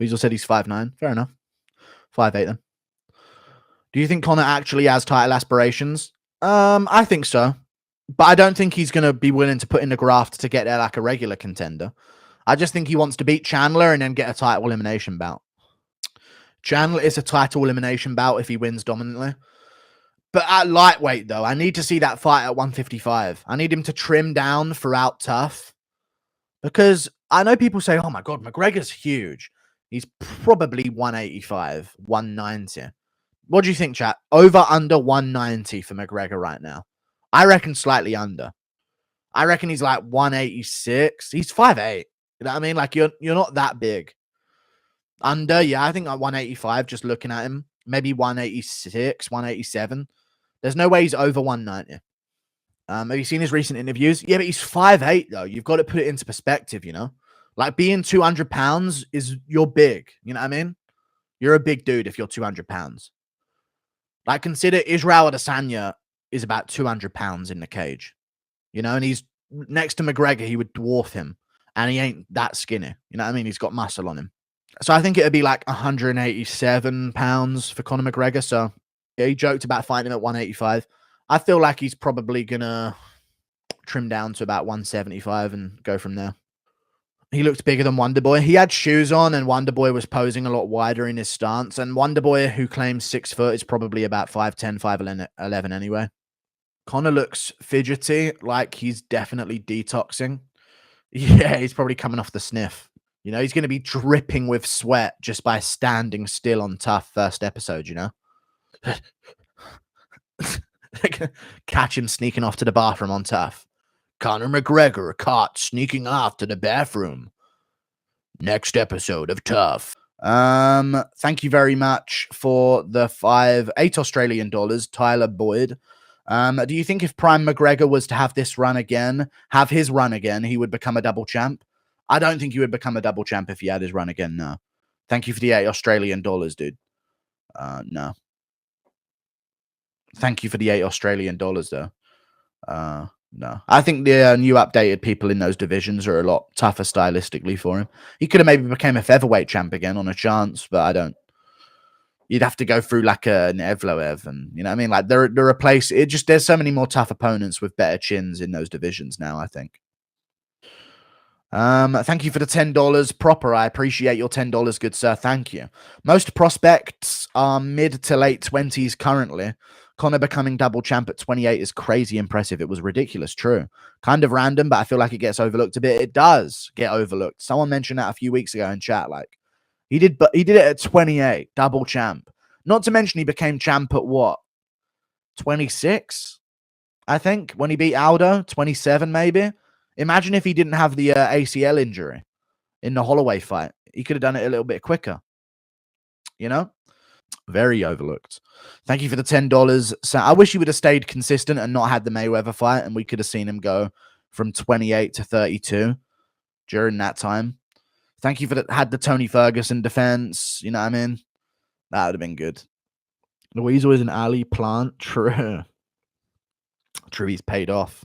Weasel said he's 5'9". Fair enough. 5'8" then. Do you think Conor actually has title aspirations? I think so. But I don't think he's going to be willing to put in the graft to get there like a regular contender. I just think he wants to beat Chandler and then get a title elimination bout. Chandler is a title elimination bout if he wins dominantly. But at lightweight, though, I need to see that fight at 155. I need him to trim down throughout tough. Because I know people say, oh my God, McGregor's huge. He's probably 185, 190. What do you think, chat? Over, under 190 for McGregor right now? I reckon slightly under. I reckon he's like 186. He's 5'8". You know what I mean? Like, you're not that big. Under, yeah, I think at 185, just looking at him. Maybe 186, 187. There's no way he's over 190. Have you seen his recent interviews? Yeah, but he's 5'8", though. You've got to put it into perspective, you know? Like, being 200 pounds is, you're big. You know what I mean? You're a big dude if you're 200 pounds. Like, consider Israel Adesanya is about 200 pounds in the cage. You know, and he's next to McGregor, he would dwarf him. And he ain't that skinny. You know what I mean? He's got muscle on him. So I think it would be like 187 pounds for Conor McGregor. So yeah, he joked about fighting him at 185. I feel like he's probably going to trim down to about 175 and go from there. He looked bigger than Wonderboy. He had shoes on and Wonderboy was posing a lot wider in his stance. And Wonderboy, who claims 6 foot, is probably about 5'10", 5'11" anyway. Conor looks fidgety, like he's definitely detoxing. Yeah, he's probably coming off the sniff. You know, he's going to be dripping with sweat just by standing still on tough first episode, you know? Catch him sneaking off to the bathroom on tough. Conor McGregor caught sneaking off to the bathroom. Next episode of Tough. Thank you very much for the $8 Australian dollars, Tyler Boyd. Do you think if Prime McGregor was to have his run again, he would become a double champ? I don't think he would become a double champ if he had his run again, no. Thank you for the $8 Australian dollars, dude. No. Thank you for the $8 Australian dollars, though. No. I think the new updated people in those divisions are a lot tougher stylistically for him. He could have maybe became a featherweight champ again on a chance, but I don't. You'd have to go through like an Evloev, and you know what I mean? Like they're a place. There's so many more tough opponents with better chins in those divisions now, I think. Thank you for the $10. Proper, I appreciate your $10, good sir. Thank you. Most prospects are mid to late 20s currently. Conor becoming double champ at 28 is crazy impressive. It was ridiculous, true. Kind of random, but I feel like it gets overlooked a bit. It does get overlooked. Someone mentioned that a few weeks ago in chat. Like he did it at 28, double champ. Not to mention he became champ at what? 26, I think, when he beat Aldo. 27, maybe. Imagine if he didn't have the ACL injury in the Holloway fight. He could have done it a little bit quicker. You know? Very overlooked. Thank you for the $10. So I wish he would have stayed consistent and not had the Mayweather fight, and we could have seen him go from 28 to 32 during that time. Thank you for had the Tony Ferguson defense. You know what I mean? That would have been good. The Weasel is an alley plant. True. True, he's paid off.